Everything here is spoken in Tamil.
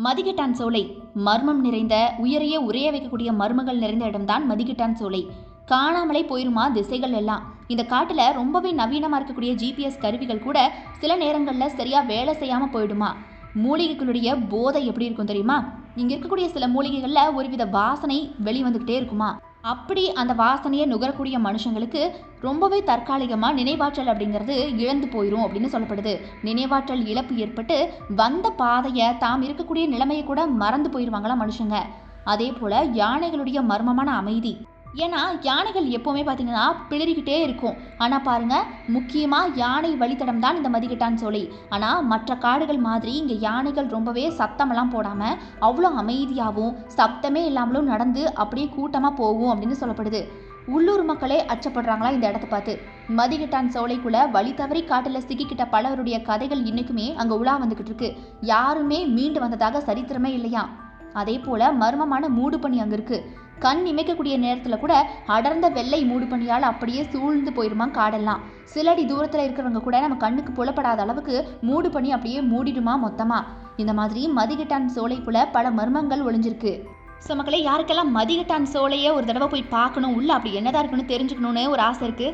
மதிகெட்டான் சோலை மர்மம் நிறைந்த உயிரையே உரைய வைக்கக்கூடிய மர்மங்கள் நிறைந்த இடம்தான் மதிகெட்டான் சோலை. காணாமலே போயிருமா திசைகள் எல்லாம். இந்த காட்டுல ரொம்பவே நவீனமா இருக்கக்கூடிய ஜிபிஎஸ் கருவிகள் கூட சில நேரங்கள்ல சரியா வேலை செய்யாம போயிடுமா. மூலிகைகளுடைய போதை எப்படி இருக்கும் தெரியுமா? இங்க இருக்கக்கூடிய சில மூலிகைகள்ல ஒருவித வாசனை வெளிவந்துகிட்டே இருக்குமா. அப்படி அந்த வாசனையை நுகரக்கூடிய மனுஷங்களுக்கு ரொம்பவே தற்காலிகமாக நினைவாற்றல் அப்படிங்கிறது இழந்து போயிடும் அப்படின்னு சொல்லப்படுது. நினைவாற்றல் இழப்பு ஏற்பட்டு வந்த பாதையை தாம் இருக்கக்கூடிய நிலைமையை கூட மறந்து போயிடுவாங்களாம் மனுஷங்க. அதே போல் யானைகளுடைய மர்மமான அமைதி. ஏன்னா யானைகள் எப்போவுமே பார்த்தீங்கன்னா பிளிரிக்கிட்டே இருக்கும். ஆனால் பாருங்கள், முக்கியமாக யானை வழித்தடம் தான் இந்த மதிகெட்டான் சோலை. ஆனால் மற்ற காடுகள் மாதிரி இங்கே யானைகள் ரொம்பவே சத்தமெல்லாம் போடாமல் அவ்வளோ அமைதியாகவும் சத்தமே இல்லாமலும் நடந்து அப்படியே கூட்டமாக போகும் அப்படின்னு சொல்லப்படுது. உள்ளூர் மக்களே அச்சப்படுறாங்களா இந்த இடத்த பார்த்து. மதிகெட்டான் சோலைக்குள்ள வழி தவறி காட்டில் சிக்கிக்கிட்ட பலருடைய கதைகள் இன்னைக்குமே அங்கே உலா வந்துக்கிட்டு இருக்கு. யாருமே மீண்டு வந்ததாக சரித்திரமே இல்லையா. அதே போல மர்மமான மூடு பனி அங்கே இருக்கு. கண் இமைக்கக்கூடிய நேரத்தில் கூட அடர்ந்த வெள்ளை மூடு பனியால் அப்படியே சூழ்ந்து போயிருமா காடெல்லாம். சிலடி தூரத்தில் இருக்கிறவங்க கூட நம்ம கண்ணுக்கு புலப்படாத அளவுக்கு மூடு பனி அப்படியே மூடிடுமா மொத்தமா. இந்த மாதிரி மதிகெட்டான் சோலைக்குள்ள பல மர்மங்கள் ஒளிஞ்சிருக்கு. ஸோ மக்களே, யாருக்கெல்லாம் மதிகெட்டான் சோலையை ஒரு தடவை போய் பார்க்கணும், உள்ள அப்படி என்னதான் இருக்குன்னு தெரிஞ்சுக்கணும்னு ஒரு ஆசை இருக்கு.